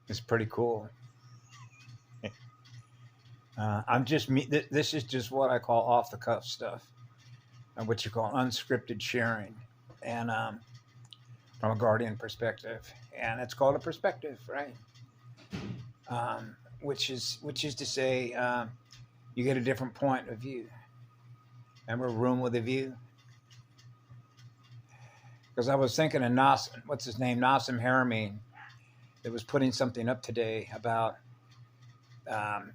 It's pretty cool. This is just what I call off the cuff stuff, what you call unscripted sharing, and from a guardian perspective, and it's called a perspective, right? Which is to say, you get a different point of view. Remember, room with a view. Because I was thinking of what's his name, Nassim Haramein, that was putting something up today about um,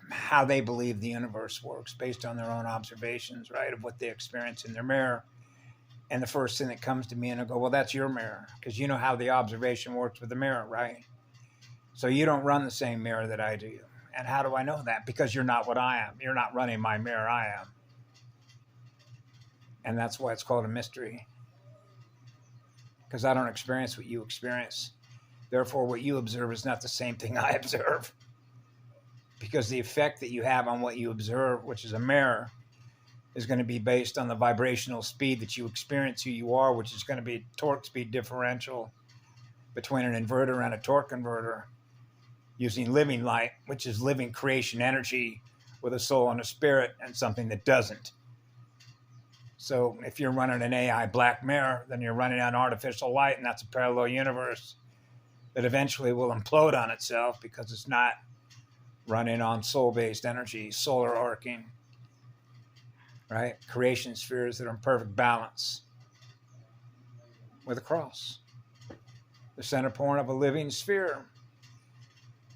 how they believe the universe works based on their own observations, right, of what they experience in their mirror. And the first thing that comes to me, and I go, well, that's your mirror, because you know how the observation works with the mirror, right? So you don't run the same mirror that I do. And how do I know that? Because you're not what I am. You're not running my mirror, I am. And that's why it's called a mystery. Because I don't experience what you experience. Therefore, what you observe is not the same thing I observe. Because the effect that you have on what you observe, which is a mirror, is going to be based on the vibrational speed that you experience who you are, which is going to be torque speed differential between an inverter and a torque converter, using living light, which is living creation energy with a soul and a spirit, and something that doesn't. So if you're running an AI black mirror, then you're running on artificial light, and that's a parallel universe that eventually will implode on itself because it's not running on soul-based energy, solar arcing, right? Creation spheres that are in perfect balance with a cross. The center point of a living sphere.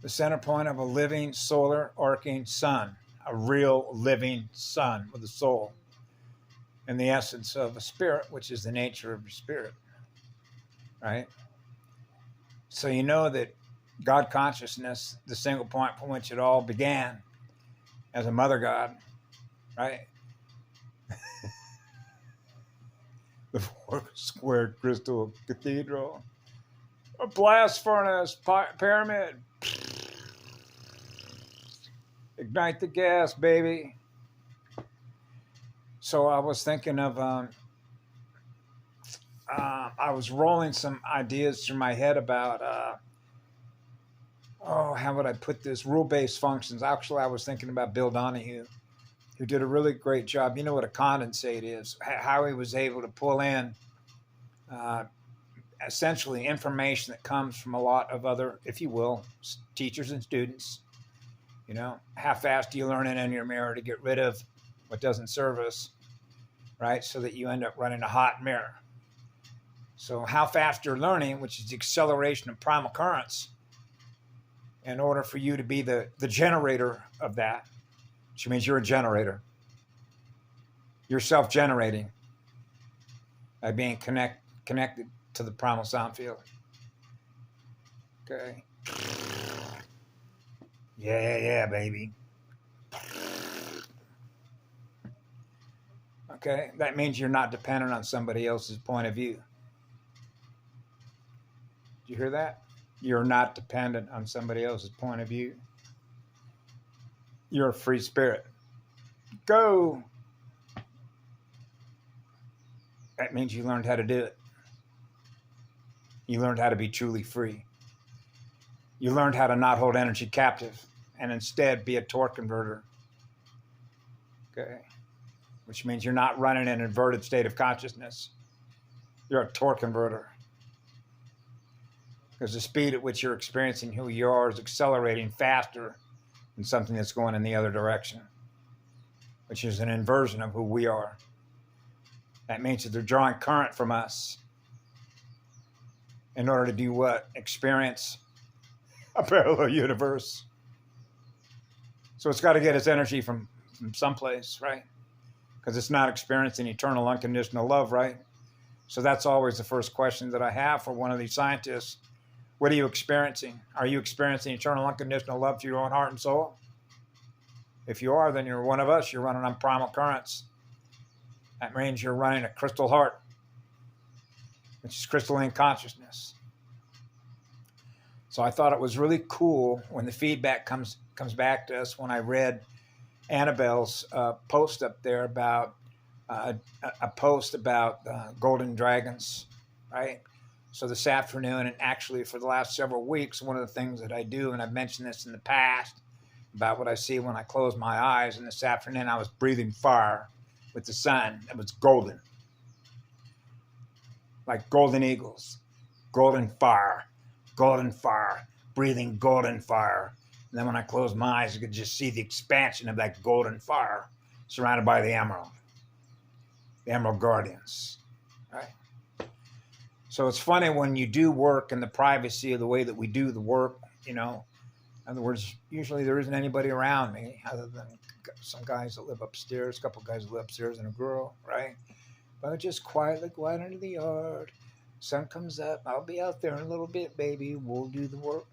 The center point of a living solar arcing sun. A real living sun with a soul. And the essence of a spirit, which is the nature of your spirit, right? So you know that God consciousness, the single point from which it all began as a mother God, right? The four squared crystal cathedral, a blast furnace, pyramid, ignite the gas, baby. So I was thinking of, I was rolling some ideas through my head about, how would I put this? Rule-based functions. Actually, I was thinking about Bill Donahue, who did a really great job. You know what a condensate is, how he was able to pull in essentially information that comes from a lot of other, if you will, teachers and students. You know, how fast do you learn it in your mirror to get rid of what doesn't serve us, right? So that you end up running a hot mirror. So how fast you're learning, which is the acceleration of primal currents, in order for you to be the generator of that, which means you're a generator. You're self-generating by being connected to the primal sound field. Okay. Yeah, baby. Okay, that means you're not dependent on somebody else's point of view. Did you hear that? You're not dependent on somebody else's point of view. You're a free spirit. Go. That means you learned how to do it. You learned how to be truly free. You learned how to not hold energy captive and instead be a torque converter. Okay. Which means you're not running an inverted state of consciousness. You're a torque converter. Because the speed at which you're experiencing who you are is accelerating faster than something that's going in the other direction, which is an inversion of who we are. That means that they're drawing current from us in order to do what? Experience a parallel universe. So it's got to get its energy from someplace, right? Because it's not experiencing eternal unconditional love, right? So that's always the first question that I have for one of these scientists. What are you experiencing? Are you experiencing eternal unconditional love to your own heart and soul? If you are, then you're one of us. You're running on primal currents. That means you're running a crystal heart, which is crystalline consciousness. So I thought it was really cool when the feedback comes back to us when I read Annabelle's post up there about a post about golden dragons, right? So this afternoon, and actually for the last several weeks, one of the things that I do, and I've mentioned this in the past, about what I see when I close my eyes, and this afternoon I was breathing fire with the sun. It was golden, like golden eagles, golden fire, breathing golden fire. And then when I closed my eyes, you could just see the expansion of that golden fire surrounded by the Emerald Guardians, right? So it's funny when you do work in the privacy of the way that we do the work, you know. In other words, usually there isn't anybody around me other than some guys that live upstairs, a couple guys that live upstairs, and a girl, right? But I just quietly go out into the yard. Sun comes up. I'll be out there in a little bit, baby. We'll do the work.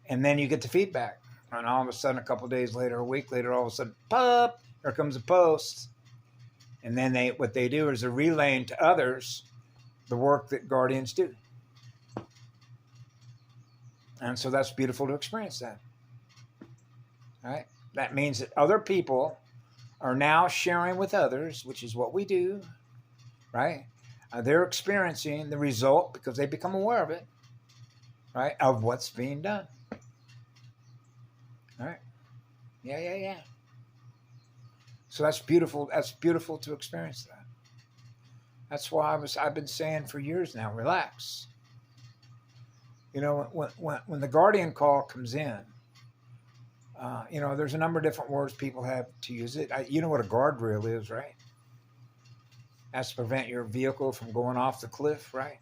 And then you get the feedback. And all of a sudden, a couple of days later, a week later, all of a sudden, pop, here comes a post. And then what they do is they're relaying to others the work that guardians do. And so that's beautiful to experience that. All right? That means that other people are now sharing with others, which is what we do, right? They're experiencing the result because they become aware of it, right, of what's being done. All right? Yeah. So that's beautiful. That's beautiful to experience that. That's why I've been saying for years now, relax. You know, when the guardian call comes in, you know, there's a number of different words people have to use it. You know what a guardrail is, right? That's to prevent your vehicle from going off the cliff, right?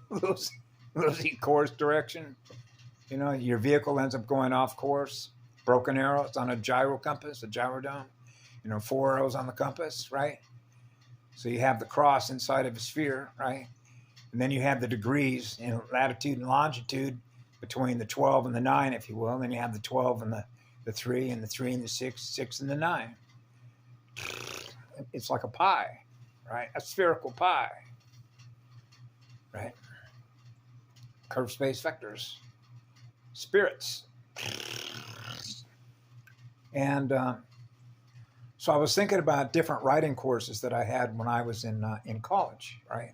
Losing course direction. You know, your vehicle ends up going off course. Broken arrow, it's on a gyro compass, a gyrodome. You know, 4 arrows on the compass, right? So you have the cross inside of a sphere, right? And then you have the degrees in latitude and longitude between the 12 and the 9, if you will. And then you have the 12 and the 3 and the 3 and the 6, 6 and the 9. It's like a pie, right? A spherical pie, right? Curved space vectors, spirits. And so I was thinking about different writing courses that I had when I was in college, right?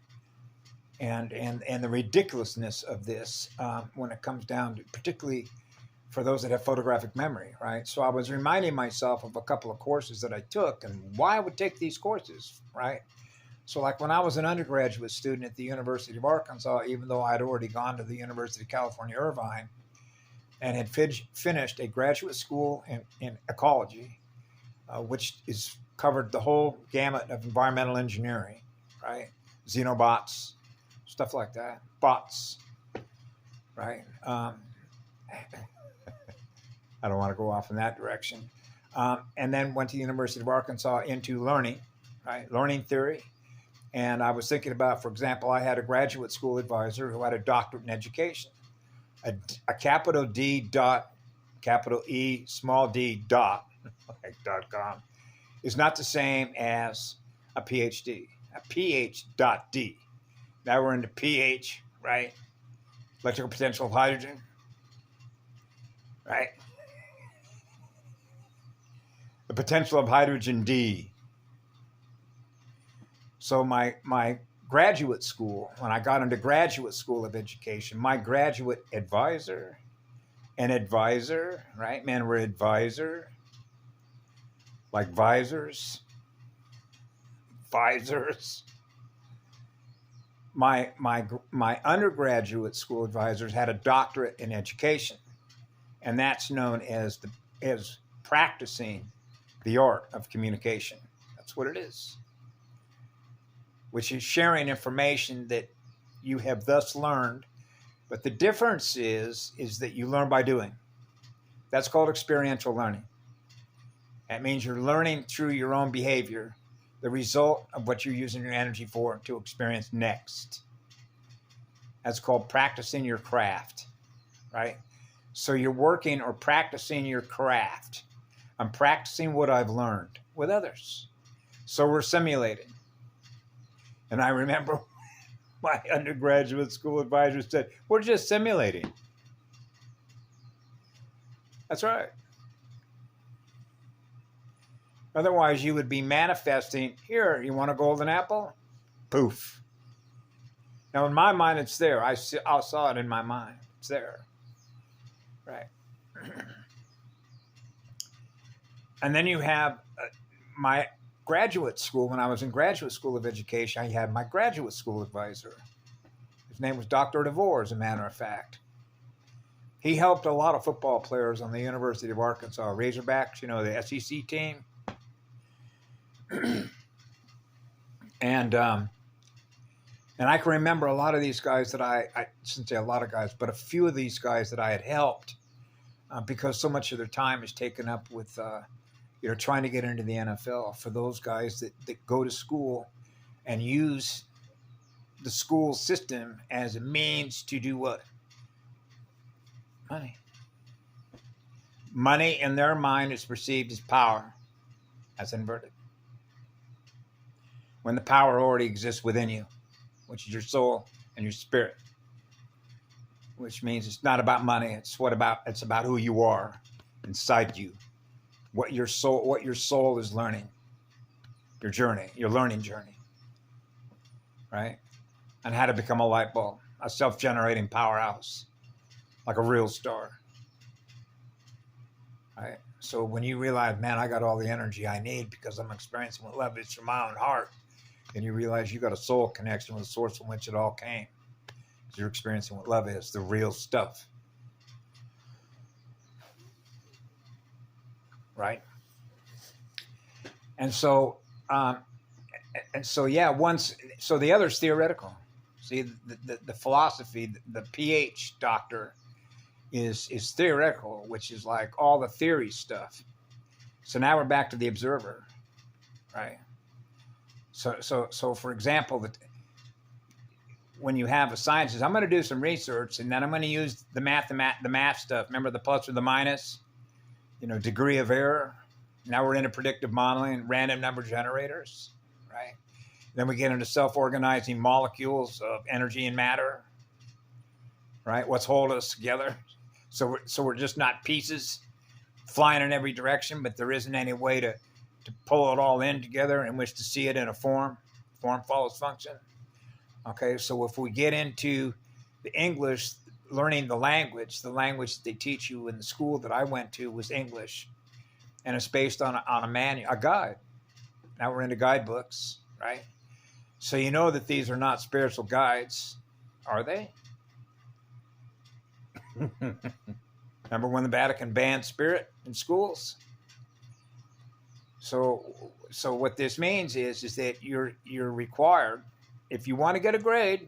And the ridiculousness of this when it comes down to, particularly for those that have photographic memory, right? So I was reminding myself of a couple of courses that I took and why I would take these courses, right? So like when I was an undergraduate student at the University of Arkansas, even though I'd already gone to the University of California, Irvine, and had finished a graduate school in ecology, which is covered the whole gamut of environmental engineering, right? Xenobots, stuff like that, bots, right? I don't want to go off in that direction. And then went to the University of Arkansas into learning, right? Learning theory. And I was thinking about, for example, I had a graduate school advisor who had a doctorate in education. A capital D dot, capital E, small d dot, like .com, is not the same as a PhD. A PH.D. Now we're into pH, right? Electrical potential of hydrogen, right? The potential of hydrogen D. So my graduate school, when I got into graduate school of education, my graduate advisor, right? Man, we're advisor, like visors. My undergraduate school advisors had a doctorate in education, and that's known as practicing the art of communication. That's what it is. Which is sharing information that you have thus learned. But the difference is that you learn by doing. That's called experiential learning. That means you're learning through your own behavior, the result of what you're using your energy for to experience next. That's called practicing your craft, right? So you're working or practicing your craft. I'm practicing what I've learned with others. So we're simulating. And I remember my undergraduate school advisor said, we're just simulating. That's right. Otherwise, you would be manifesting, here, you want a golden apple? Poof. Now, in my mind, it's there. I saw it in my mind. It's there. Right. And then you have my graduate school. When I was in graduate school of education, I had my graduate school advisor. His name was Dr. DeVore, as a matter of fact. He helped a lot of football players on the University of Arkansas Razorbacks, you know, the SEC team. And I can remember a lot of these guys that I shouldn't say a lot of guys, but a few of these guys that I had helped because so much of their time is taken up with, trying to get into the NFL. For those guys that go to school and use the school system as a means to do what? Money. Money in their mind is perceived as power. That's inverted. When the power already exists within you, which is your soul and your spirit, which means it's not about money. It's about who you are inside you, what your soul is learning, your learning journey, right? And how to become a light bulb, a self-generating powerhouse, like a real star, right? So when you realize, man, I got all the energy I need because I'm experiencing what love is from my own heart, and you realize you got a soul connection with the source from which it all came. You're experiencing what love is, the real stuff. Right? And so, the other's theoretical. See, the philosophy, the PH doctor is theoretical, which is like all the theory stuff. So now we're back to the observer, right? So for example, when you have a scientist, I'm going to do some research, and then I'm going to use the math stuff. Remember the plus or the minus, degree of error. Now we're into predictive modeling, random number generators, right? Then we get into self-organizing molecules of energy and matter, right? What's holding us together? So we're just not pieces flying in every direction, but there isn't any way to pull it all in together in which to see it in a form. Form follows function. Okay, so if we get into the English, learning the language that they teach you in the school that I went to was English, and it's based on a manual, a guide. Now we're into guidebooks, right? So you know that these are not spiritual guides, are they? Remember when the Vatican banned spirit in schools? So what this means is that you're required, if you want to get a grade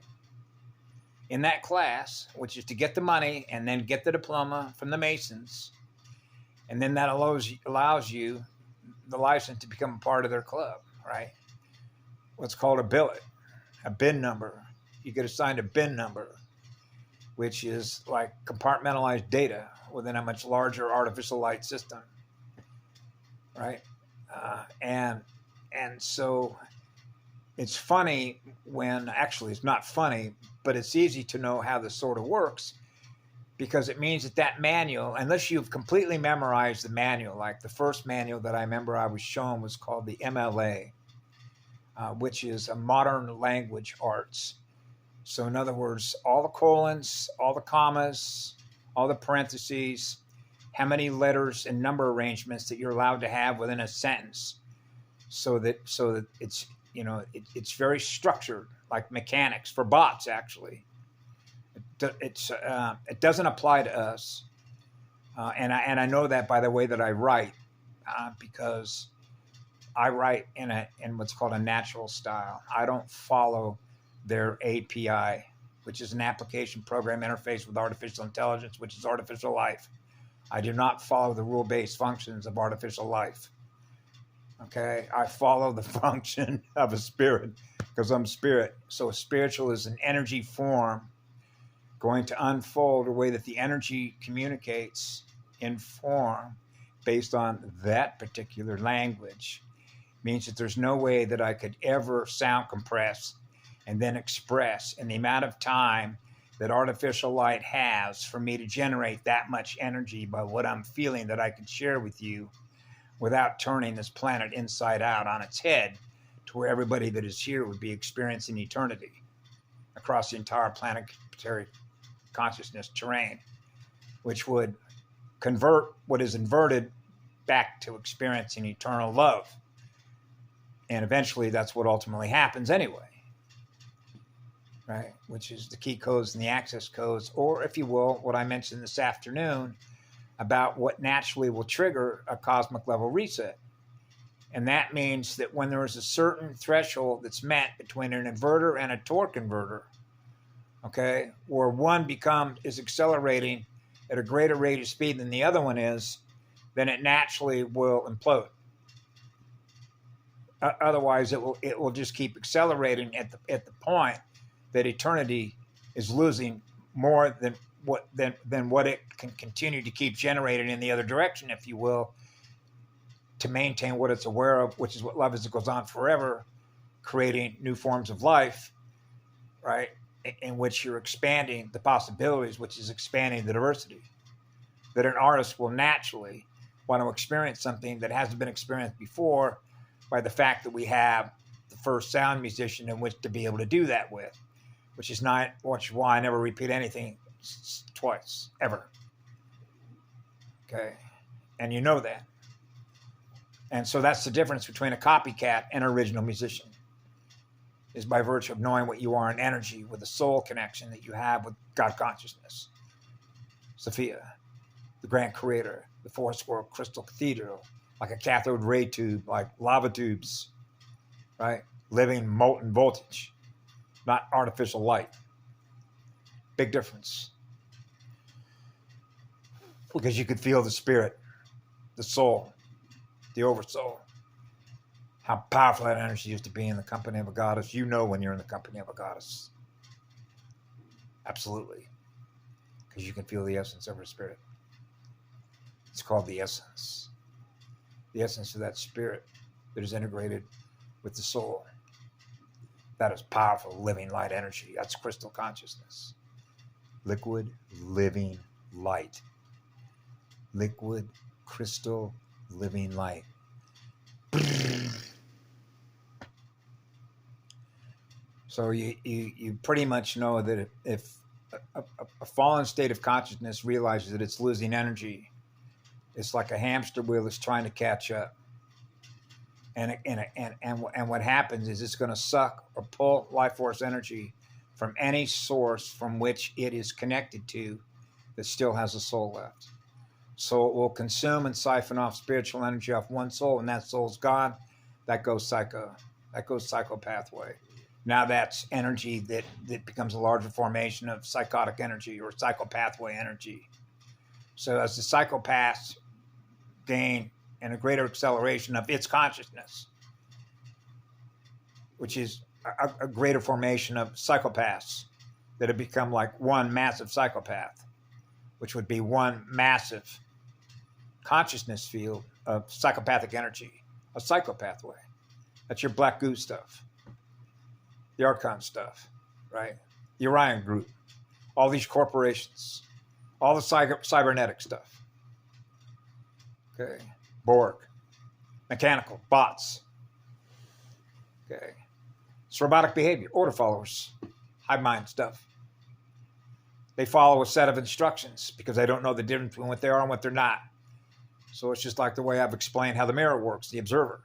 in that class, which is to get the money and then get the diploma from the Masons, and then that allows you the license to become a part of their club, right? What's called a billet, a bin number. You get assigned a bin number, which is like compartmentalized data within a much larger artificial light system, right? And so it's funny actually it's not funny, but it's easy to know how this sort of works, because it means that manual, unless you've completely memorized the manual, like the first manual that I remember I was shown was called the MLA, which is a modern language arts. So in other words, all the colons, all the commas, all the parentheses, how many letters and number arrangements that you're allowed to have within a sentence, so that it's it's very structured, like mechanics for bots. Actually, it doesn't apply to us, and I know that by the way that I write, because I write in what's called a natural style. I don't follow their API, which is an application program interface with artificial intelligence, which is artificial life. I do not follow the rule-based functions of artificial life. Okay, I follow the function of a spirit because I'm spirit. So spiritual is an energy form going to unfold the way that the energy communicates in form based on that particular language. Means that there's no way that I could ever sound compress and then express in the amount of time that artificial light has for me to generate that much energy by what I'm feeling that I could share with you without turning this planet inside out on its head to where everybody that is here would be experiencing eternity. across the entire planetary consciousness terrain, which would convert what is inverted back to experiencing eternal love. And eventually that's what ultimately happens anyway, right? Which is the key codes and the access codes, or if you will, what I mentioned this afternoon about what naturally will trigger a cosmic level reset. And that means that when there is a certain threshold that's met between an inverter and a torque converter, okay, where one is accelerating at a greater rate of speed than the other one is, then it naturally will implode. Otherwise, it will just keep accelerating at the point that eternity is losing more than what it can continue to keep generating in the other direction, if you will, to maintain what it's aware of, which is what love is. It goes on forever, creating new forms of life, right? In which you're expanding the possibilities, which is expanding the diversity. That an artist will naturally want to experience something that hasn't been experienced before, by the fact that we have the first sound musician in which to be able to do that with, which is why I never repeat anything twice, ever. Okay. And you know that. And so that's the difference between a copycat and an original musician, is by virtue of knowing what you are in energy, with the soul connection that you have with God consciousness. Sophia, the grand creator, the four-square crystal cathedral, like a cathode ray tube, like lava tubes, right? Living molten voltage, not artificial light. Big difference. Because you could feel the spirit, the soul, the oversoul. How powerful that energy is to be in the company of a goddess. You know when you're in the company of a goddess. Absolutely. Because you can feel the essence of her spirit. It's called the essence. The essence of that spirit that is integrated with the soul. That is powerful, living light energy. That's crystal consciousness. Liquid, living light. Liquid, crystal, living light. So you pretty much know that if a fallen state of consciousness realizes that it's losing energy, it's like a hamster wheel that's trying to catch up. And what happens is it's going to suck or pull life force energy from any source from which it is connected to that still has a soul left. So it will consume and siphon off spiritual energy off one soul. When that soul's gone, that goes psycho. That goes psychopathway. Now that's energy that becomes a larger formation of psychotic energy or psychopathway energy. So as the psychopaths gain and a greater acceleration of its consciousness, which is a greater formation of psychopaths that have become like one massive psychopath, which would be one massive consciousness field of psychopathic energy, a psychopathway. That's your Black Goo stuff, the Archon stuff, right? The Orion Group, all these corporations, all the cybernetic stuff. Okay. Borg, mechanical, bots. Okay. It's robotic behavior, order followers, hive mind stuff. They follow a set of instructions because they don't know the difference between what they are and what they're not. So it's just like the way I've explained how the mirror works, the observer.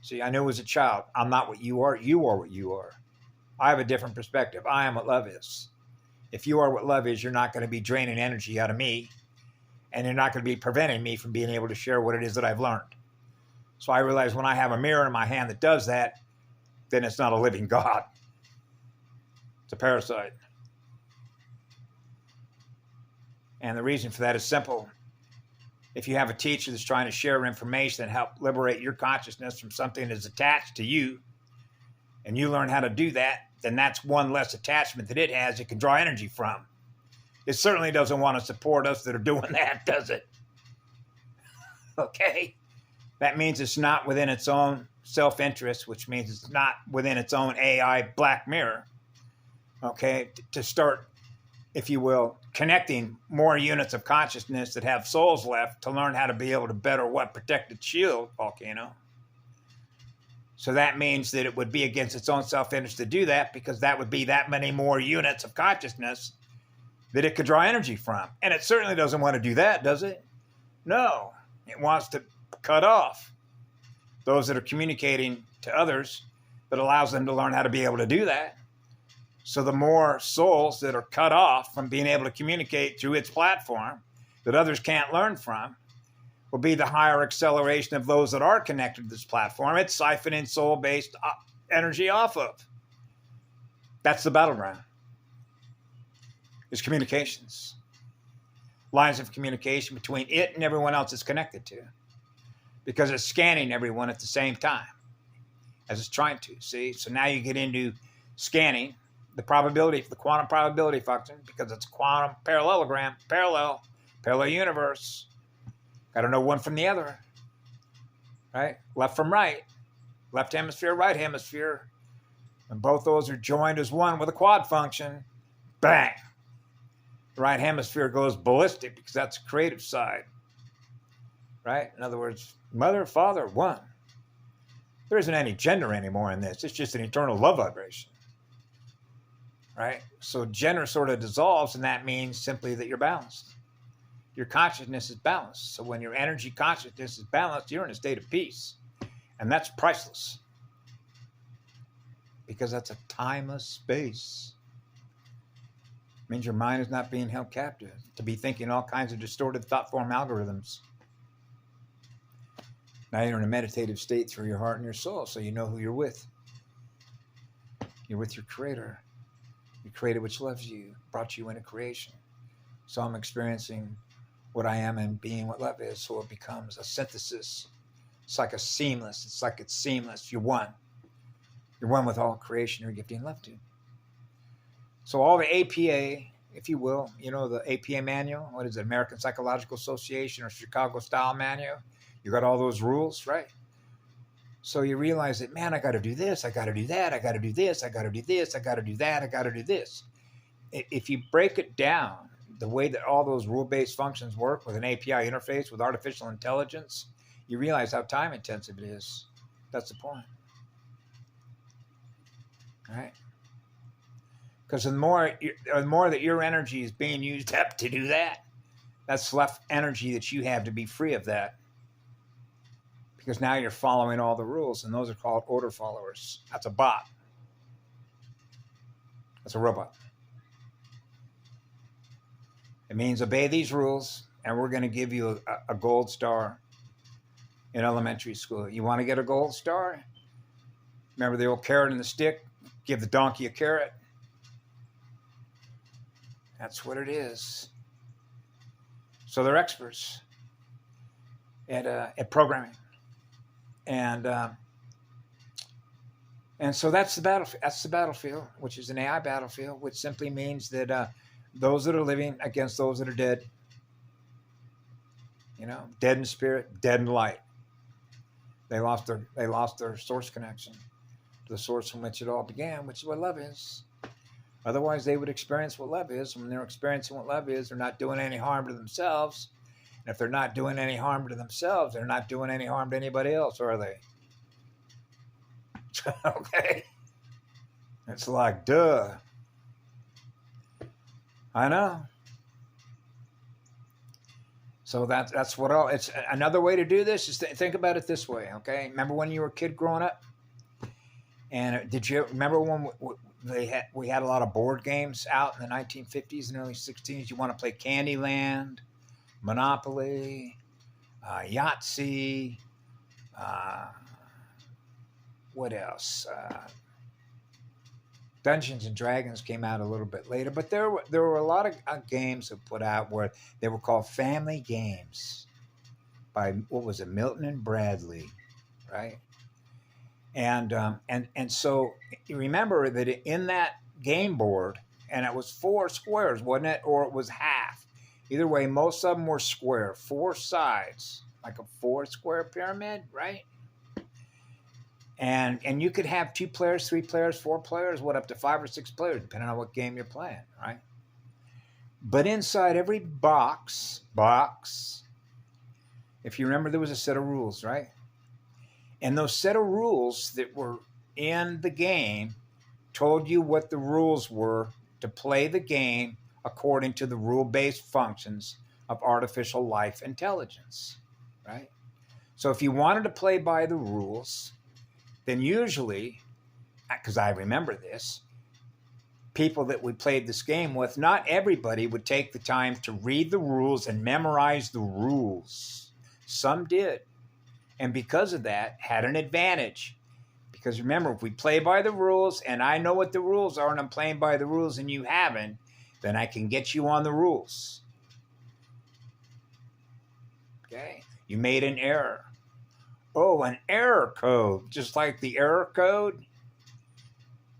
See, I knew as a child, I'm not what you are what you are. I have a different perspective. I am what love is. If you are what love is, you're not going to be draining energy out of me, and you're not going to be preventing me from being able to share what it is that I've learned. So I realize when I have a mirror in my hand that does that, then it's not a living God. It's a parasite. And the reason for that is simple. If you have a teacher that's trying to share information that help liberate your consciousness from something that's attached to you, and you learn how to do that, then that's one less attachment that it has it can draw energy from. It certainly doesn't want to support us that are doing that, does it? Okay? That means it's not within its own self-interest, which means it's not within its own AI black mirror, okay, to start, if you will, connecting more units of consciousness that have souls left to learn how to be able to better protect its shield, Volcano. So that means that it would be against its own self-interest to do that, because that would be that many more units of consciousness that it could draw energy from. And it certainly doesn't want to do that, does it? No. It wants to cut off those that are communicating to others, that allows them to learn how to be able to do that. So the more souls that are cut off from being able to communicate through its platform that others can't learn from, will be the higher acceleration of those that are connected to this platform. It's siphoning soul-based energy off of. That's the battleground. It's communications. Lines of communication between it and everyone else it's connected to. Because it's scanning everyone at the same time as it's trying to. See? So now you get into scanning the probability, the quantum probability function, because it's a quantum parallelogram, parallel universe. Got to know one from the other, right? Left from right, left hemisphere, right hemisphere. And both those are joined as one with a quad function. Bang! The right hemisphere goes ballistic, because that's the creative side, right? In other words, mother, father, one. There isn't any gender anymore in this. It's just an eternal love vibration, right? So gender sort of dissolves, and that means simply that you're balanced. Your consciousness is balanced. So when your energy consciousness is balanced, you're in a state of peace. And that's priceless. Because that's a timeless space. It means your mind is not being held captive to be thinking all kinds of distorted thought form algorithms. Now you're in a meditative state through your heart and your soul, so you know who you're with. You're with your Creator. Your Creator which loves you, brought you into creation. So I'm experiencing what I am and being what love is, so it becomes a synthesis. It's like it's seamless. You're one. You're one with all creation you're gifting love to. So all the APA, if you will, you know the APA manual, what is it, American Psychological Association or Chicago Style Manual? You got all those rules, right? So you realize that, man, I got to do this, I got to do that, I got to do this, I got to do this, I got to do that, I got to do this. If you break it down, the way that all those rule-based functions work with an API interface with artificial intelligence, you realize how time-intensive it is. That's the point. All right? Because the more that your energy is being used up to do that, that's left energy that you have to be free of that. Because now you're following all the rules, and those are called order followers. That's a bot. That's a robot. It means obey these rules, and we're going to give you a gold star in elementary school. You want to get a gold star? Remember the old carrot and the stick? Give the donkey a carrot. That's what it is. So they're experts at programming, and so that's the battlefield. That's the battlefield, which is an AI battlefield, which simply means that those that are living against those that are dead. You know, dead in spirit, dead in light. They lost their source connection to the source from which it all began, which is what love is. Otherwise, they would experience what love is. When they're experiencing what love is, they're not doing any harm to themselves. And if they're not doing any harm to themselves, they're not doing any harm to anybody else, are they? Okay. It's like, duh. I know. So that's what all. It's another way to do this is think about it this way. Okay. Remember when you were a kid growing up, and did you remember when we had a lot of board games out in the 1950s and early 60s? You want to play Candyland, Monopoly, Yahtzee. What else? Dungeons and Dragons came out a little bit later, but there were a lot of games that put out where they were called family games by, what was it, Milton and Bradley, right? And so you remember that in that game board, and it was 4 squares, wasn't it? Or it was half. Either way, most of them were square, 4 sides, like a 4 square pyramid, right? And you could have 2 players, 3 players, 4 players, up to 5 or 6 players, depending on what game you're playing, right? But inside every box, if you remember, there was a set of rules, right? And those set of rules that were in the game told you what the rules were to play the game according to the rule-based functions of artificial life intelligence, right? So if you wanted to play by the rules, then usually, because I remember this, people that we played this game with, not everybody would take the time to read the rules and memorize the rules. Some did. And because of that, had an advantage. Because remember, if we play by the rules and I know what the rules are and I'm playing by the rules and you haven't, then I can get you on the rules. Okay? You made an error. Oh, an error code. Just like the error code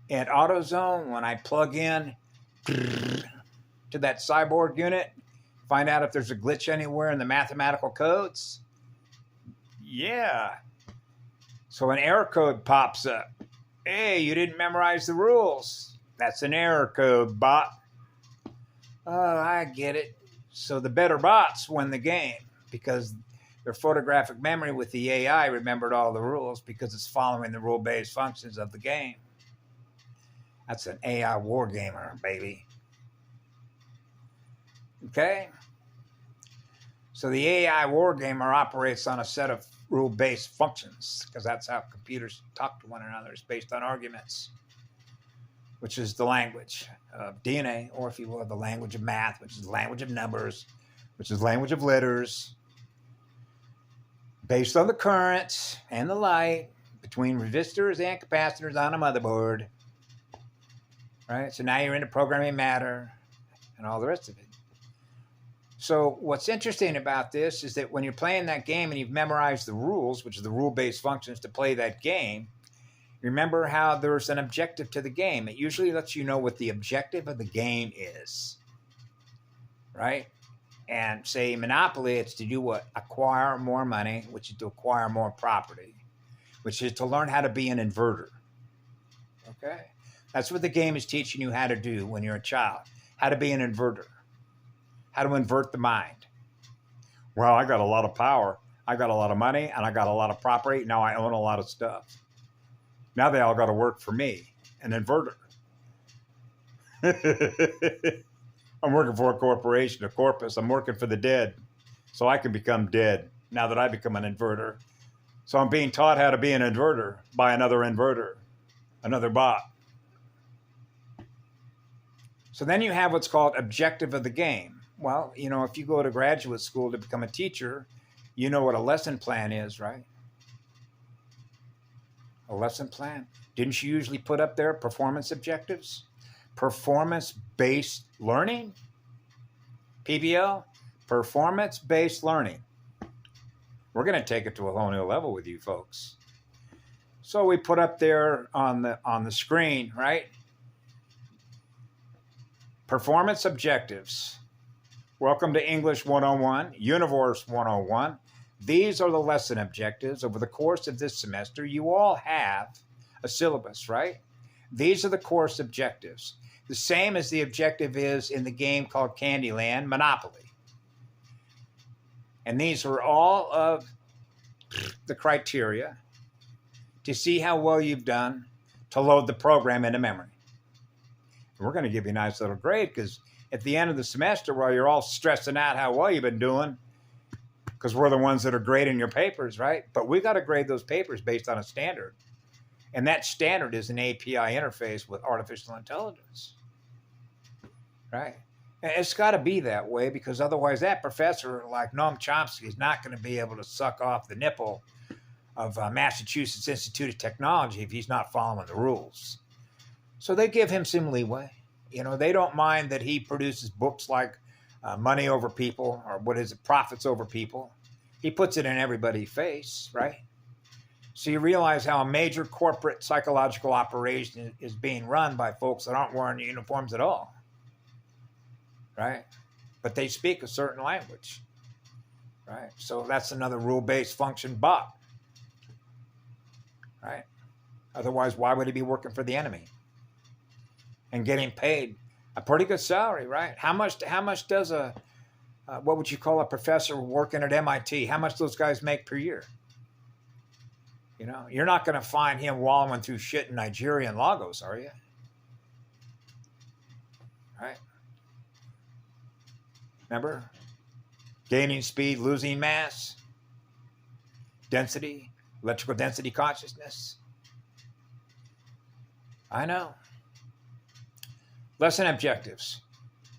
at AutoZone, when I plug in to that cyborg unit, find out if there's a glitch anywhere in the mathematical codes. Yeah. So an error code pops up. Hey, you didn't memorize the rules. That's an error code, bot. Oh, I get it. So the better bots win the game because their photographic memory with the AI remembered all the rules because it's following the rule-based functions of the game. That's an AI wargamer, baby. Okay? So the AI wargamer operates on a set of rule-based functions because that's how computers talk to one another. It's based on arguments, which is the language of DNA, or if you will, the language of math, which is the language of numbers, which is the language of letters, based on the currents and the light between resistors and capacitors on a motherboard. Right? So now you're into programming matter and all the rest of it. So what's interesting about this is that when you're playing that game and you've memorized the rules, which is the rule-based functions to play that game, remember how there's an objective to the game. It usually lets you know what the objective of the game is, right? And say Monopoly, it's to do what? Acquire more money, which is to acquire more property, which is to learn how to be an inverter, okay? That's what the game is teaching you how to do when you're a child, how to be an inverter. How to invert the mind. Well, I got a lot of power. I got a lot of money and I got a lot of property. Now I own a lot of stuff. Now they all got to work for me, an inverter. I'm working for a corporation, a corpus. I'm working for the dead so I can become dead now that I become an inverter. So I'm being taught how to be an inverter by another inverter, another bot. So then you have what's called objective of the game. Well, you know, if you go to graduate school to become a teacher, you know what a lesson plan is, right? A lesson plan. Didn't you usually put up there performance objectives? Performance-based learning? PBL? Performance-based learning. We're going to take it to a whole new level with you folks. So we put up there on the screen, right? Performance objectives. Welcome to English 101, Universe 101. These are the lesson objectives. Over the course of this semester, you all have a syllabus, right? These are the course objectives. The same as the objective is in the game called Candyland, Monopoly. And these are all of the criteria to see how well you've done to load the program into memory. And we're going to give you a nice little grade because at the end of the semester, while you're all stressing out how well you've been doing, because we're the ones that are grading your papers, right? But we got to grade those papers based on a standard. And that standard is an API interface with artificial intelligence, right? And it's got to be that way because otherwise that professor like Noam Chomsky is not going to be able to suck off the nipple of Massachusetts Institute of Technology if he's not following the rules. So they give him some leeway. You know, they don't mind that he produces books like Money Over People, or what is it, Profits Over People. He puts it in everybody's face, right? So you realize how a major corporate psychological operation is being run by folks that aren't wearing uniforms at all, right? But they speak a certain language, right? So that's another rule-based function bot, right? Otherwise, why would he be working for the enemy and getting paid a pretty good salary, right? How much does what would you call a professor working at MIT? How much those guys make per year? You know, you're not going to find him wallowing through shit in Nigeria and Lagos, are you? Right? Remember? Gaining speed, losing mass, density, electrical density consciousness. I know. Lesson objectives.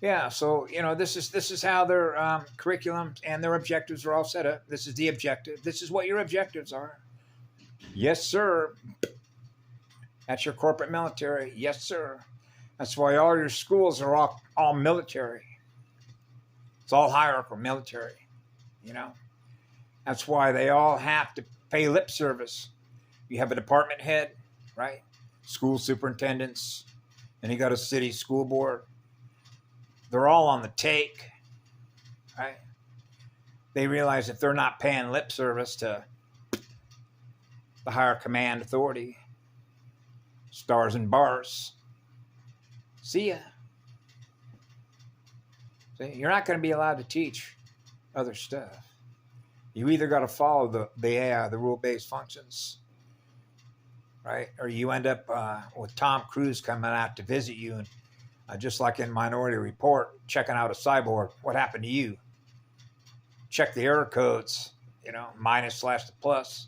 Yeah, so you know this is how their curriculum and their objectives are all set up. This is the objective. This is what your objectives are. Yes, sir. That's your corporate military. Yes, sir. That's why all your schools are all military. It's all hierarchical military. You know. That's why they all have to pay lip service. You have a department head, right? School superintendents, and you got a city school board. They're all on the take, right? They realize if they're not paying lip service to the higher command authority, stars and bars, see ya. See, you're not going to be allowed to teach other stuff. You either got to follow the AI, the rule-based functions, right? Or you end up with Tom Cruise coming out to visit you and just like in Minority Report, checking out a cyborg. What happened to you? Check the error codes, you know, minus / the plus.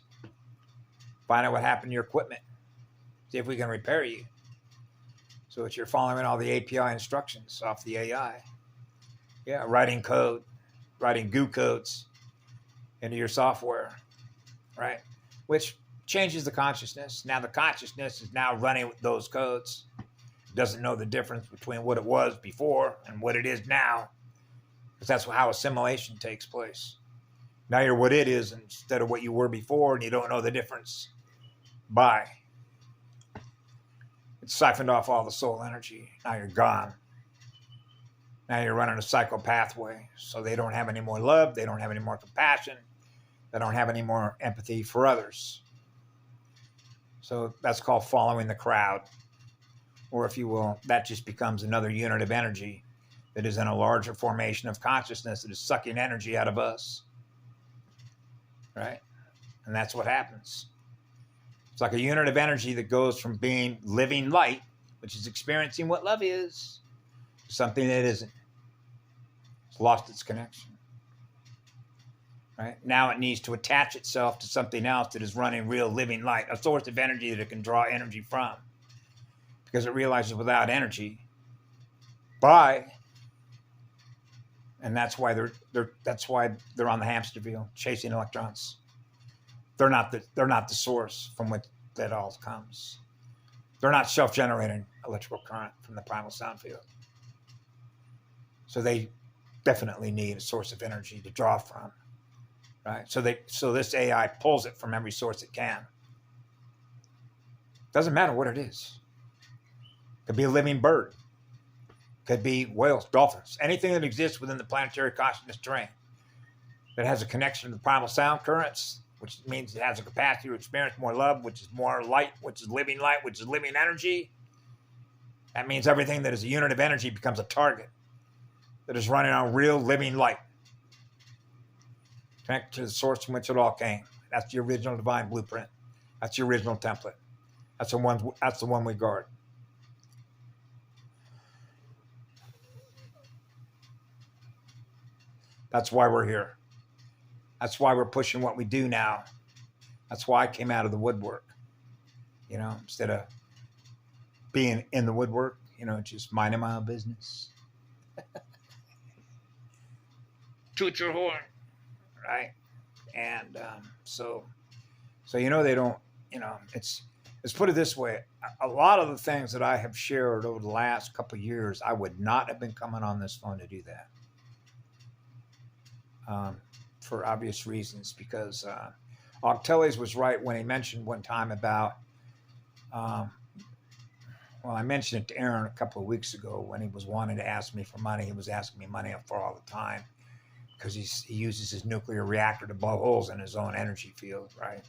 Find out what happened to your equipment. See if we can repair you. So that you're following all the API instructions off the AI. Yeah, writing code, writing goo codes into your software, right? Which changes the consciousness. Now the consciousness is now running with those codes. Doesn't know the difference between what it was before and what it is now, because that's how assimilation takes place. Now you're what it is instead of what you were before, and you don't know the difference. Bye. It's siphoned off all the soul energy. Now you're gone. Now you're running a cycle pathway, so they don't have any more love, they don't have any more compassion, they don't have any more empathy for others. So that's called following the crowd. Or if you will, that just becomes another unit of energy that is in a larger formation of consciousness that is sucking energy out of us. Right? And that's what happens. It's like a unit of energy that goes from being living light, which is experiencing what love is, to something that isn't. It's lost its connection. Right? Now it needs to attach itself to something else that is running real living light, a source of energy that it can draw energy from. Because it realizes without energy, bye. And that's why they're on the hamster wheel chasing electrons. They're not the source from which that all comes. They're not self-generating electrical current from the primal sound field. So they definitely need a source of energy to draw from. Right? So this AI pulls it from every source it can. Doesn't matter what it is. Could be a living bird. Could be whales, dolphins, anything that exists within the planetary consciousness terrain that has a connection to the primal sound currents, which means it has a capacity to experience more love, which is more light, which is living light, which is living energy. That means everything that is a unit of energy becomes a target that is running on real living light. Connect to the source from which it all came. That's the original divine blueprint. That's the original template. That's the one we guard. That's why we're here. That's why we're pushing what we do now. That's why I came out of the woodwork. You know, instead of being in the woodwork, you know, just minding my own business. Toot your horn, right? And so you know, they don't, you know, let's put it this way. A lot of the things that I have shared over the last couple of years, I would not have been coming on this phone to do that. For obvious reasons, because Octeles was right when he mentioned one time about, well, I mentioned it to Aaron a couple of weeks ago when he was wanting to ask me for money. He was asking me money up for all the time because he uses his nuclear reactor to blow holes in his own energy field, right?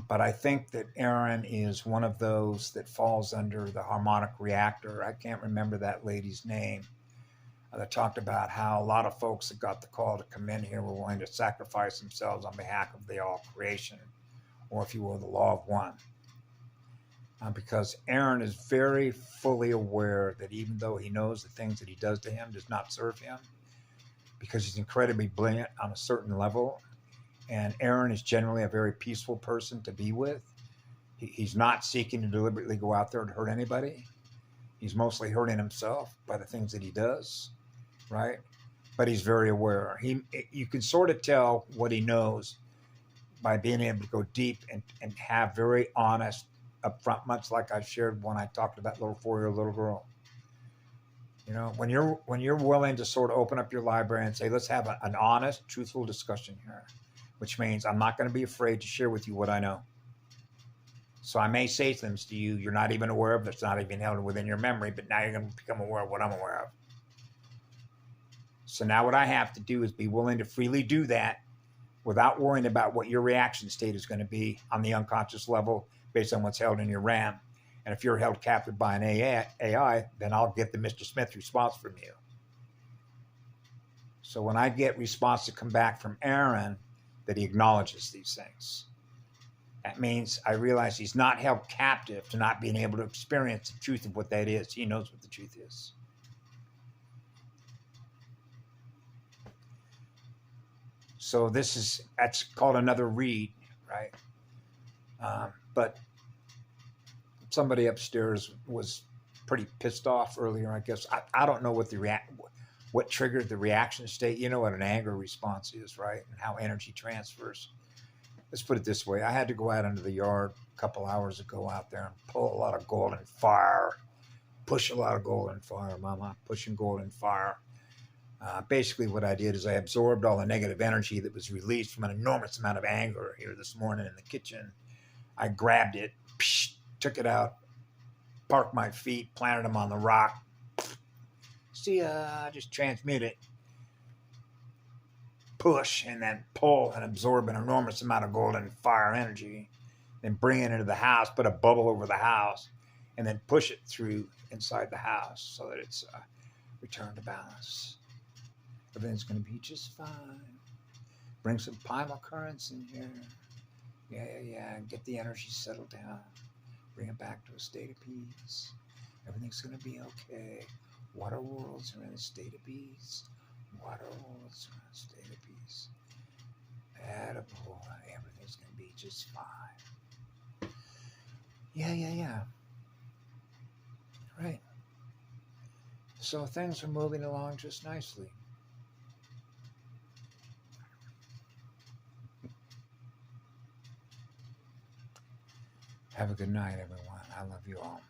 But I think that Aaron is one of those that falls under the harmonic reactor. I can't remember that lady's name. That talked about how a lot of folks that got the call to come in here were willing to sacrifice themselves on behalf of the all creation or if you will, the law of one. Because Aaron is very fully aware that even though he knows the things that he does to him does not serve him, because he's incredibly brilliant on a certain level, and Aaron is generally a very peaceful person to be with. He's not seeking to deliberately go out there and hurt anybody. He's mostly hurting himself by the things that he does, right? But he's very aware. You can sort of tell what he knows by being able to go deep and have very honest, upfront, much like I shared when I talked about little 4-year-old little girl. You know, when you're willing to sort of open up your library and say, let's have an honest, truthful discussion here, which means I'm not going to be afraid to share with you what I know. So I may say things to you you're not even aware of, that's not even held within your memory, but now you're going to become aware of what I'm aware of. So now what I have to do is be willing to freely do that without worrying about what your reaction state is going to be on the unconscious level based on what's held in your RAM. And if you're held captive by an AI, then I'll get the Mr. Smith response from you. So when I get response to come back from Aaron that he acknowledges these things, that means I realize he's not held captive to not being able to experience the truth of what that is. He knows what the truth is. So that's called another read, right? But somebody upstairs was pretty pissed off earlier, I guess. I don't know what triggered the reaction state. You know what an anger response is, right? And how energy transfers. Let's put it this way. I had to go out into the yard a couple hours ago out there and pull a lot of golden fire, push a lot of golden fire, Mama, pushing golden fire. Basically what I did is I absorbed all the negative energy that was released from an enormous amount of anger here this morning in the kitchen. I grabbed it, took it out, parked my feet, planted them on the rock. See, just transmute it. Push and then pull and absorb an enormous amount of golden fire energy, then bring it into the house, put a bubble over the house, and then push it through inside the house so that it's returned to balance. Everything's going to be just fine. Bring some primal currents in here. Yeah. Get the energy settled down. Bring it back to a state of peace. Everything's going to be okay. Water worlds are in a state of peace. Water worlds are in a state of peace. Attaboy. Everything's going to be just fine. Yeah. Right. So things are moving along just nicely. Have a good night, everyone. I love you all.